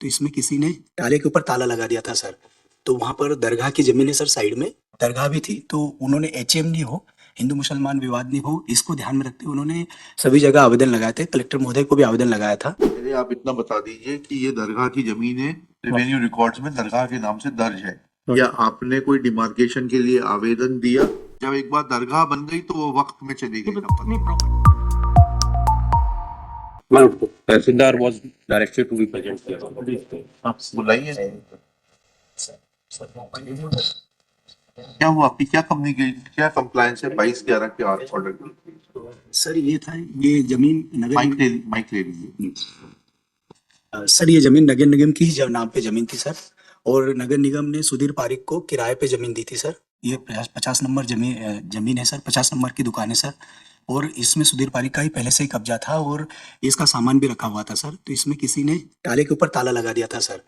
तो इसमें किसी ने ताले के ऊपर ताला लगा दिया था सर। तो वहाँ पर दरगाह की ज़मीन है सर, साइड में दरगाह भी थी, तो उन्होंने एचएमडी हो, हिंदू मुसलमान विवाद नहीं हो, इसको ध्यान में रखते हुए उन्होंने सभी जगह आवेदन लगाए थे। कलेक्टर महोदय को भी आवेदन लगाया था। पहले आप इतना बता दीजिए कि ये दरगाह की जमीन है, रेवेन्यू रिकॉर्ड्स में दरगाह के नाम से दर्ज है, या आपने कोई डिमार्केशन के लिए आवेदन दिया? जब एक बार दरगाह बन गई तो वो वक्त में चली गई। तहसीलदार was directed to be present here. आप बुलाइए। क्या हुआ, आपकी क्या क्या कंप्लायंस है 22/11 के ऑर्डर की? सर ये था, ये जमीन माइक ले लीजिए। सर ये जमीन नगर निगम की ही नाम पे जमीन थी सर, और नगर निगम ने सुधीर पारिक को किराए पे जमीन दी थी सर। ये 50 नंबर जमीन है सर, 50 नंबर की दुकान है सर, और इसमें सुधीर पारिक का ही पहले से ही कब्जा था और इसका सामान भी रखा हुआ था सर। तो इसमें किसी ने ताले के ऊपर ताला लगा दिया था सर।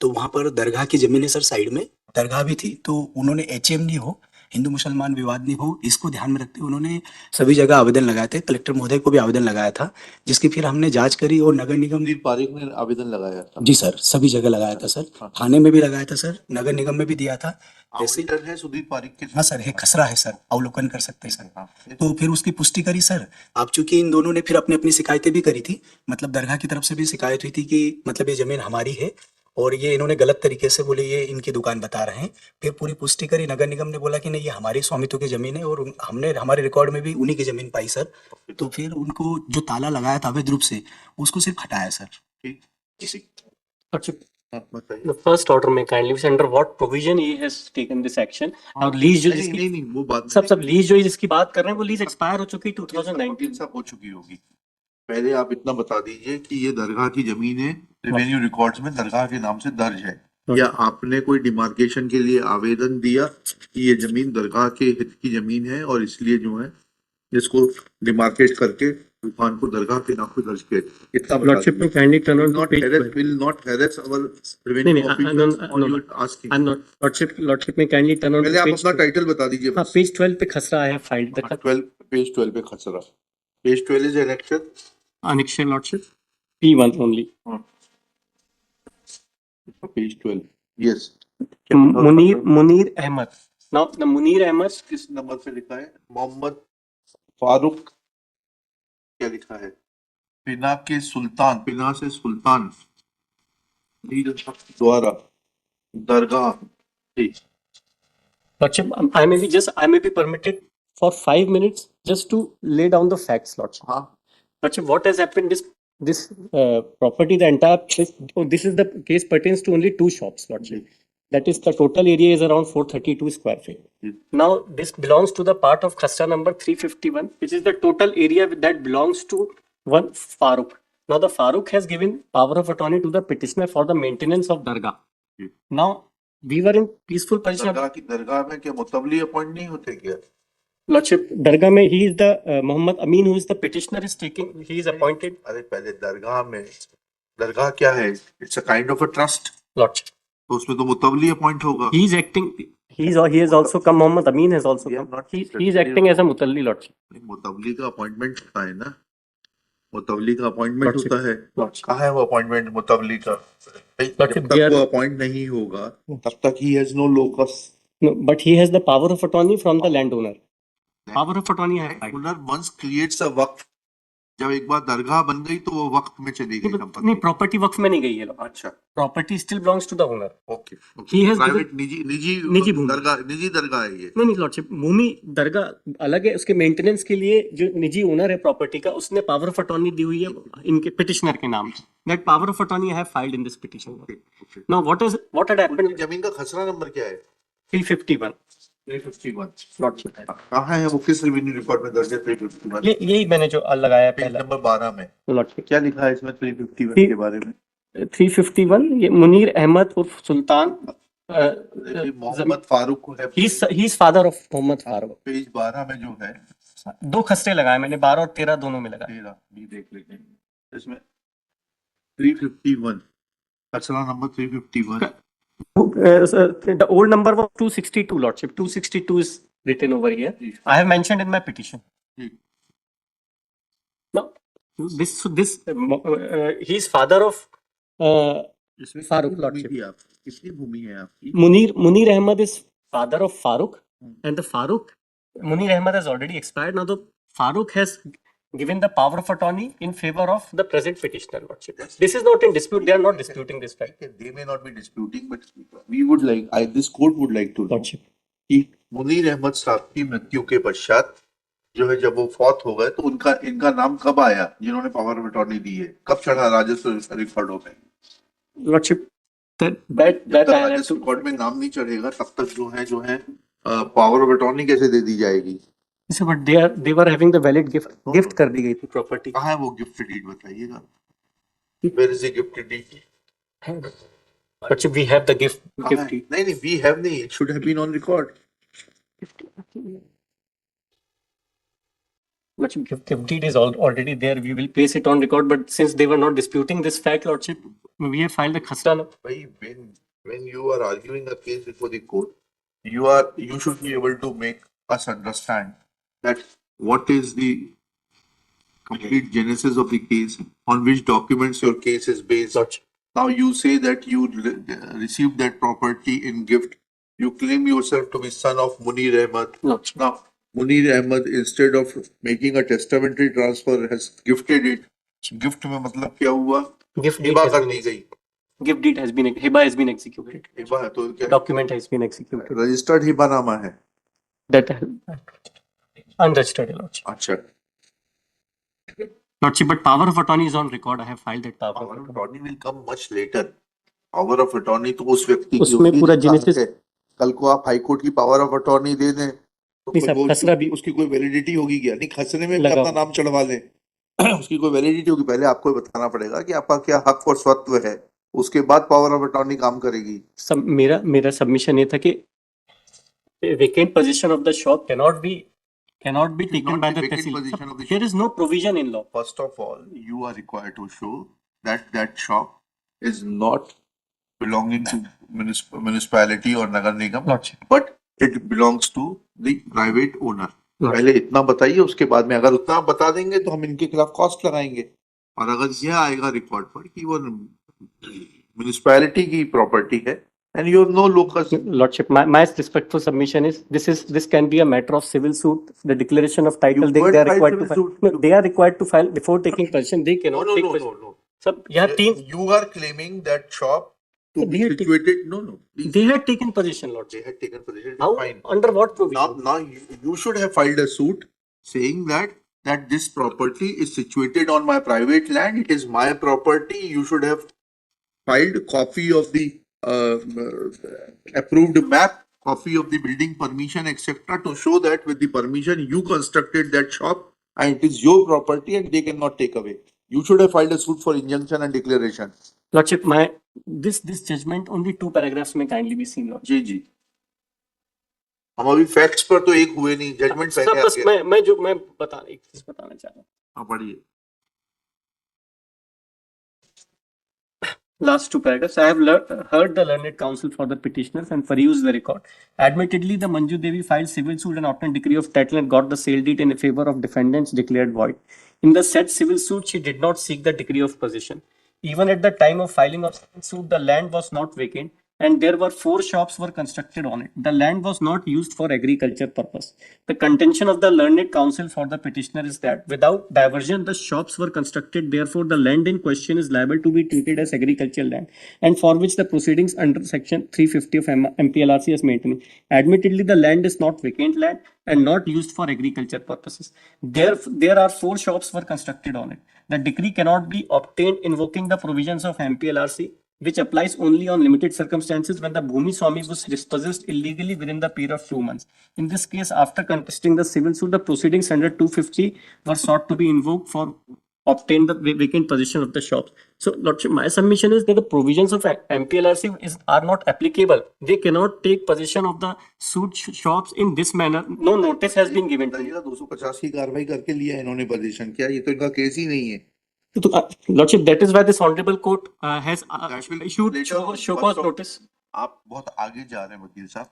तो वहाँ पर दरगाह की जमीन है सर, साइड में दरगाह भी थी, तो उन्होंने एचएमडी हो, हिंदू मुसलमान विवाद नहीं हो, इसको ध्यान में रखते हुए उन्होंने सभी जगह आवेदन लगाए थे। कलेक्टर महोदय को भी आवेदन लगाया था, जिसकी फिर हमने जांच करी और नगर निगम। सुधीर पारिक ने आवेदन लगाया था? जी सर, सभी जगह लगाया था सर, थाने में भी लगाया था सर, नगर निगम में भी दिया था। ऐसे है सुधीर पारिक के? हाँ सर, है खसरा है सर, अवलोकन कर सकते हैं सर। तो फिर उसकी पुष्टि करी सर। आप चूंकि इन दोनों ने फिर अपनी अपनी शिकायतें भी करी थी, मतलब दरगाह की तरफ से भी शिकायत हुई थी कि मतलब ये जमीन हमारी है और ये इन्होंने गलत तरीके से बोले ये इनकी दुकान बता रहे हैं। फिर पूरी पुष्टि करी, नगर निगम ने बोला कि नहीं ये हमारी स्वामित्व की जमीन है, और हमने हमारे रिकॉर्ड में भी उन्हीं की जमीन पाई सर। तो फिर उनको जो ताला लगाया था अवैध रूप से, उसको सिर्फ हटाया सर। The first order में kindly से under what provision he has taken this action? और लीज जो जिसकी नहीं वो बात सब लीज जो जिसकी बात कर रहे हैं वो लीज एक्सपायर हो चुकी 2019 सब हो चुकी होगी। पहले आप इतना बता दीजिए कि ये दरगाह की जमीन है, रेवेन्यू रिकॉर्ड्स में दरगाह के नाम से दर्ज है, या आपने कोई डिमार्केशन के लिए आवेदन दिया कि ये जमीन दरगाह के हित की जमीन है और इसलिए जो है इसको डिमार्केट करके दुकान को दरगाह के नाम पे दर्ज किया? इतना Lordship में kindly turn on not page harass, 12. will not harass our नहीं revenue नहीं officials on your asking. I'm not Lordship में kindly turn on पहले आप page अपना टाइटल बता दीजिए। हाँ पेज 12 पे खसरा है फाइल देखा 12 पेज 12 पे खसरा, page 12 is election annexation Lordship P1 only page 12 yes। Munir Ahmed now the Munir Ahmed किस नंबर पे लिखा है? मोहम्मद फारूक, क्या लिखा है? पिना के सुल्तान, पिना से सुल्तान द्वारा दरगाह। Lordship I may be permitted for 5 minutes just to lay down the facts Lordship. Lordship, what has happened this property, the entire this is the case pertains to only 2 shops Lordship. That is the total area is around 432 square feet. Now this belongs to the part of Khasra number 351, which is the total area that belongs to one Farooq. Now the Farooq has given power of attorney to the petitioner for the maintenance of Dargah. Now we were in peaceful position. दरगाह में क्या मुतवली appoint नहीं होते क्या? Lordship, Dargah में he is the Muhammad Amin who is the petitioner is taking, he is appointed. अरे पहले दरगाह में, दरगाह क्या है? It's a kind of a trust Lordship, तो उसमें तो मुतवली अपॉइंट होगा। he is acting. He has also come. Muhammad Amin has also come. He is acting as a mutalli Lordship. मुतवली का अपॉइंटमेंट होता है ना, मुतवली का अपॉइंटमेंट होता है। कहाँ है वो अपॉइंटमेंट मुतवली का? जब तक वो अपॉइंट नहीं होगा तब तक he has no locus. No, but he has the power of attorney from the landowner. Power of attorney है। Landowner once creates a वक्फ, जब एक बार दरगाह बन गई तो वो वक्त में चली गई। नहीं प्रॉपर्टी वक्फ में नहीं गई है। अच्छा, property still belongs to the owner. Okay. He has private निजी भूमि। दरगाह है ये? नहीं लॉर्डशिप, भूमि दरगाह अलग है, उसके मेंटेनेंस के लिए जो निजी ओनर है प्रॉपर्टी का उसने पावर ऑफ अटॉर्नी दी हुई है इनके पिटिशनर के नाम। That power of attorney I have filed in this petition. Now what had happened? जमीन का खसरा नंबर क्या है? 351 लॉर्डशिप। कहाँ है वो, किस रेवेन्यू रिकॉर्ड में दर्ज है 351? यही मैंने जो लगाया पेज पहला नंबर 12 में। लॉर्डशिप क्या लिखा है इसमें 351 के बारे में? 351 ये मुनीर अहमद उर्फ सुल्तान मोहम्मद फारूक है। He is father of Mohammad Farooq. Page 12 में जो है 2 खसरे लगाए मैंने, 12 और 13 दोनों में लगाए। 13 भी देख लेते हैं इसमें। 351 खसरा number 351। The old number was 262 Lordship. 262 is written over here. I have mentioned in my petition. Now, he is father of इसमें Farooq, कितनी भूमि Lordship. थी आपकी? कितनी भूमि है आपकी? Munir Ahmad is father of Farooq, and the Munir Ahmad has already expired. Now the Farooq has given the power of attorney in favor of the present petitioner, Lordship. This is not in dispute. They are not disputing this fact, Okay, they may not be disputing, but we would like, this court would like to know Lordship. कि मुनीर अहमद साहब की मृत्यु के पश्चात जो है जब वो फौत हो गए तो उनका इनका नाम कब आया, जिन्होंने पावर ऑफ अटॉर्नी दी है, कब चढ़ा राजस्व रिकॉर्डों में? Lordship, that जब तक I have राजस्व to. रिकॉर्ड में नाम नहीं चढ़ेगा तब तक जो है पावर ऑफ अटॉर्नी कैसे दे दी जाएगी? Sir, but they were having the valid gift कर दी गई थी property. कहाँ है वो गिफ्ट डीड, बताइएगा? Where is the gift deed? Lordship, we have the gift कहाँ है? deed. नहीं, we have नहीं, it should have been on record. Lordship, gift deed is already there. We will place it on record. But since they were not disputing this fact, Lordship, we have filed a khasra. Bhai, when you are arguing a case before the court, you should be able to make us understand that what is the complete genesis of the case, on which documents your case is based. Lordship. Now you say that you received that property in gift. You claim yourself to be son of Munir Ahmad. Lordship. Now Munir Ahmad, instead of making a testamentary transfer, has gifted it. Gift में मतलब क्या हुआ? Gift deed Hiba has कर been दी गई. Gift deed has been hiba has been executed. Hiba है तो क्या? Document has been executed. Registered हिबानामा है. That unregistered, Lordship. अच्छा. Lordship, but power of attorney is on record. I have filed that power. Power of attorney will come much later. Power of attorney तो उस व्यक्ति की उसमें होगी पूरा जिसका हक genesis- है. कल को आप हाई कोर्ट की पावर ऑफ अटॉर्नी दे दें तो नहीं साहब, वो खसरा भी- उसकी कोई वैलिडिटी होगी क्या? नहीं, खसरे में भी लगा अपना नाम चढ़वा लें उसकी कोई वैलिडिटी होगी? पहले आपको बताना पड़ेगा कि आपका क्या हक और स्वत्व है, उसके बाद पावर ऑफ अटॉर्नी काम करेगी. सब मेरा सबमिशन ये था कि vacant possession of the shop cannot be taken not by the the vacant tehsil. possession of the There is no provision in law. First of all, you are required to show that that shop is not belonging to municipality or nagar nigam, Lordship. but it belongs to the private owner. Lordship. पहले इतना बताइए, उसके बाद में अगर उतना आप बता देंगे तो हम इनके खिलाफ कॉस्ट लगाएंगे. और अगर यह आएगा रिकॉर्ड पर कि वो म्युनिसिपैलिटी की प्रॉपर्टी है and you have no locus. Lordship, my respectful submission is this can be a matter of civil suit. The declaration of title You they can't are file required to civil file. suit. No, they are required to file before taking possession. They cannot take possession. No. सब यहाँ तीन You are claiming that shop to They be had situated. No. Please. they had taken possession, Lordship. They had taken possession. How Fine. under what provision? Now you should have filed a suit saying that this property is situated on my private land. It is my property. You should have filed a copy of the approved map, copy of the building permission, etc. to show that with the permission you constructed that shop and it is your property and they cannot take away. You should have filed a suit for injunction and declaration. Lordship, this judgment only 2 paragraphs may kindly be seen, Lordship. जी. हम अभी facts पर तो एक हुए नहीं, judgement सब पहले बस आ गया. मैं एक चीज बताना चाह रहा हूँ. हाँ, पढ़िए. Last 2 paragraphs. I have heard the learned counsel for the petitioners and perused the record. Admittedly, the Manju Devi filed civil suit and obtained decree of title and got the sale deed in favor of defendants declared void. In the said civil suit, she did not seek the decree of possession. Even at the time of filing of civil suit, the land was not vacant and there were 4 shops were constructed on it. The land was not used for agriculture purpose. The contention of the learned counsel for the petitioner is that without diversion, the shops were constructed. Therefore, the land in question is liable to be treated as agricultural land and for which the proceedings under section 350 of MPLRC is maintained. Admittedly, the land is not vacant land and not used for agriculture purposes. There are 4 shops were constructed on it. The decree cannot be obtained invoking the provisions of MPLRC, which applies only on limited circumstances when the Bhumi Swami was dispossessed illegally within the period of 2 months. In this case, after contesting the civil suit, the proceedings under 250 were sought to be invoked for obtain the vacant possession of the shops. So, Lordship, my submission is that the provisions of MPLRC are not applicable. They cannot take possession of the suit shops in this manner. No notice has been given to me. 250 की कार्रवाई करके लिया इन्होंने position. क्या ये तो इनका case ही नहीं है. Lordship, that is why this honorable court has That will issued later show cause on. notice. आप बहुत आगे जा रहे हैं वकील साहब.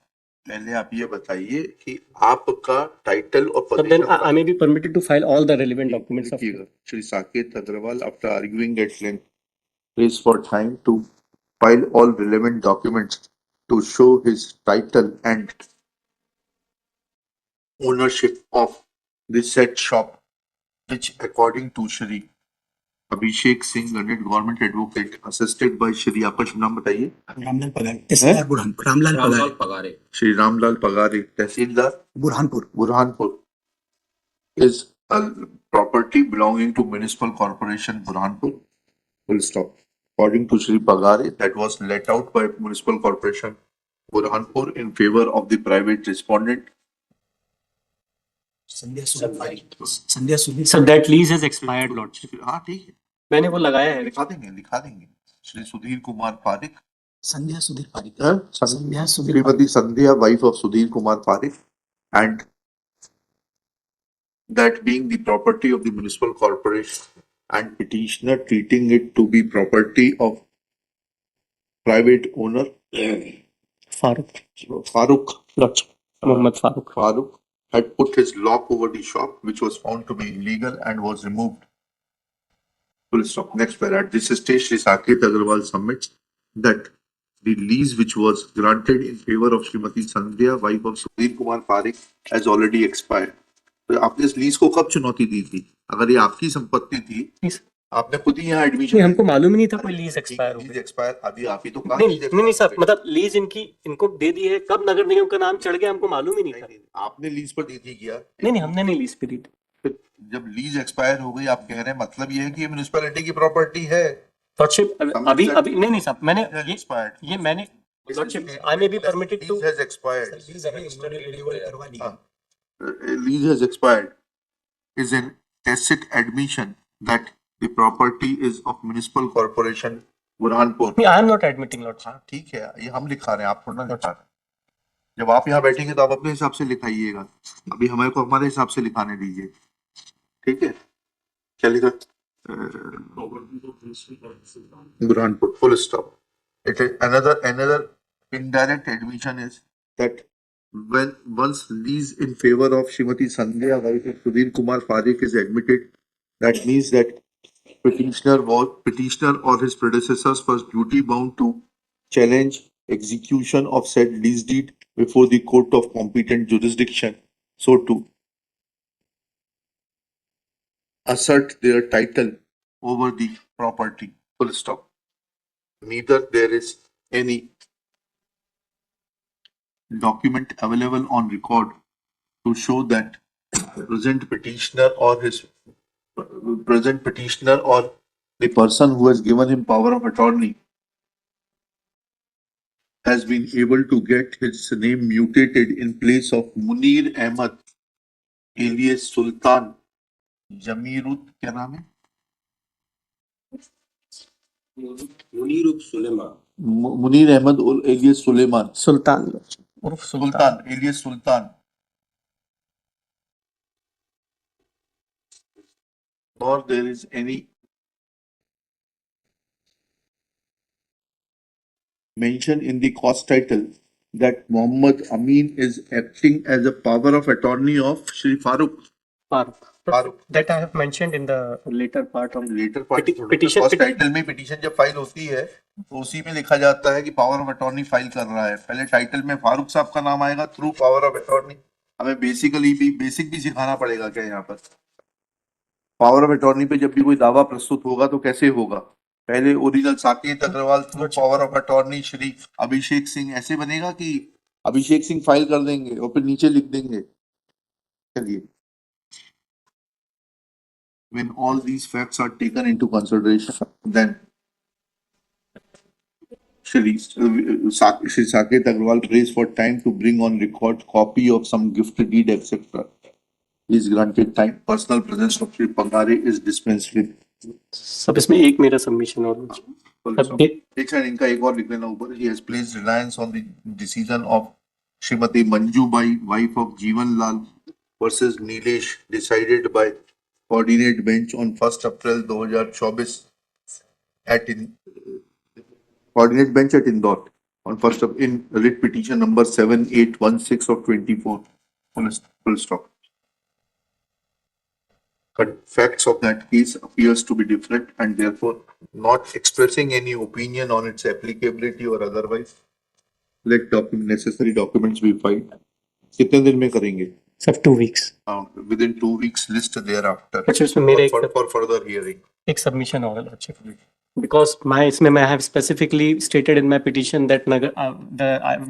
पहले आप ये बताइए कि आपका टाइटल और So then I may be permitted to file all the relevant documents of Shri Saket Agrawal, after arguing at length, prays for time to file all relevant documents to show his title and ownership of this said shop, which according to Shri Abhishek Singh, learned government advocate, assisted by Shri, आपका शुभ नाम बताइए? रामलाल पगारे, तहसीलदार Burhanpur, Ramlal Pagare, Shri Ramlal Pagare, Tehsildar Burhanpur, Burhanpur, is a property belonging to Municipal Corporation Burhanpur. Full stop. According to Shri Pagare, that was let out by Municipal Corporation Burhanpur in favor of the private respondent. Sandhya Sudhir So that lease has expired, Lordship. हाँ ठीक है, मैंने वो लगाया है. लिखा देंगे श्री सुधीर कुमार पारिक, संध्या सुधीर पारिक, हाँ? संध्या सुधीर श्रीमती संध्या, wife of Sudhir Kumar Parik, and that being the property of the municipal corporation and petitioner treating it to be property of private owner Farooq. Farooq Lordship. Mohammed Farooq. Farooq had put his lock over the shop, which was found to be illegal and was removed. Full stop. Next paragraph. This stage, Shri Saket Agarwal submits that the lease which was granted in favor of Srimati Sandhya, wife of Sudhir Kumar Parik, has already expired. तो आपने इस lease को कब चुनौती दी थी? अगर ये आपकी संपत्ति थी, आपने खुद ही यहाँ एडमिशन, नहीं, हमको मालूम ही नहीं था कोई लीज एक्सपायर हो लीज गई. एक्सपायर, अभी आप ही तो कहा नहीं नहीं साहब, मतलब लीज इनको दे दी है, कब नगर निगम का नाम चढ़ गया हमको मालूम ही नहीं था. आपने लीज पर दी थी क्या? नहीं, हमने नहीं लीज पे दी थी. जब लीज एक्सपायर हो गई, आप कह रहे हैं मतलब ये है कि ये म्युनिसिपैलिटी की प्रॉपर्टी है. लॉर्डशिप अभी नहीं साहब, मैंने एक्सपायर्ड, ये मैंने lordship I may be permitted to. Lease has expired. करवा दी। Lease has expired is an tacit admission that the property is of municipal corporation Burhanpur. I am not admitting lordship. हाँ ठीक है, ये हम लिखा रहे हैं, आप थोड़ा ना लिखा रहे हैं. जब आप यहाँ बैठेंगे तो आप अपने हिसाब से लिखाइएगा, अभी हमारे को हमारे हिसाब से लिखाने दीजिए, ठीक है? क्या लिखा? Burhanpur, full stop. It is another indirect admission is that when once lease in favor of Srimati Sandhya, wife of Sudhir Kumar Parik, is admitted, that means that petitioner or his predecessors was duty bound to challenge execution of said lease deed before the court of competent jurisdiction, so to assert their title over the property. Full stop. Neither there is any document available on record to show that present petitioner or the person who has given him power of attorney has been able to get his name mutated in place of Munir Ahmad alias Sultan Jamirut, क्या नाम है? Munir Ahmad alias Suleiman. सुल्तान उर्फ Sultan alias Sultan. Nor there is any mention in the cause title that Muhammad Amin is acting as a power of attorney of Shri Farooq. Farooq. That I have mentioned in the later part of Later part petition. cause title में petition जब file होती है तो उसी में लिखा जाता है कि पावर ऑफ अटॉर्नी फाइल कर रहा है. पहले टाइटल में फारूक साहब का नाम आएगा थ्रू पावर ऑफ अटॉर्नी. हमें बेसिक भी सिखाना पड़ेगा क्या यहाँ पर? पावर ऑफ अटॉर्नी पे जब भी कोई दावा प्रस्तुत होगा तो कैसे होगा? पहले original Saket Agarwal through power of attorney Shri Abhishek Singh, ऐसे बनेगा कि अभिषेक सिंह फाइल कर देंगे और फिर नीचे लिख देंगे. चलिए, when all these facts are taken into consideration, then Shri Saket Agarwal prays for time to bring on record copy of some gift deed, etc. Is granted time. Personal presence of Shri Pagare is dispensed with. सब इसमें एक मेरा submission और एक second, इनका एक और लिख लेना ऊपर. He has placed reliance on the decision of Srimati Manju Bai, wife of Jeevan Lal versus Nilesh, decided by coordinate bench on 1st April 2024 coordinate bench at Indore on 1st of in writ petition number 7816 of 24. Full stop. but facts of that case appears to be different and therefore not expressing any opinion on its applicability or otherwise. Let necessary documents be filed. कितने दिन में करेंगे? Sir, 2 weeks. Within 2 weeks list thereafter अच्छा, इसमें मेरे for further hearing. एक submission होगा lordship, because my इसमें I have specifically stated in my petition that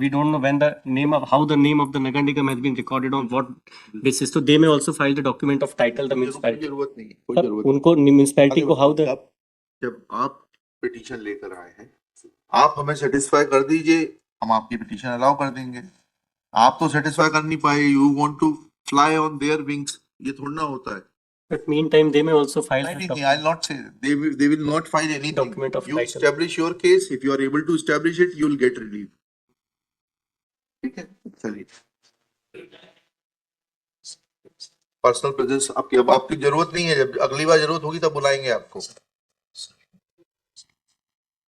we don't know when the name of how the name of the Nagar Nigam has been recorded on what basis, so they may also file the document of title the municipality. जरूरत नहीं, कोई Sir, जरूरत नहीं. उनको municipality को how the जब आप petition लेकर आए हैं, आप हमें सेटिस्फाई कर दीजिए, हम आपकी पिटीशन अलाउ कर देंगे. आप तो सेटिस्फाई कर नहीं पाए, you want to fly on their wings, ये थोड़ा ना होता है. but meantime they may also file the नहीं, I'll not say they will not find anything. Document of You title. establish your case. If you are able to establish it, you will get relief. ठीक है, चलिए. Personal presence आपकी अब आपकी जरूरत नहीं है. जब अगली बार जरूरत होगी तब बुलाएंगे आपको.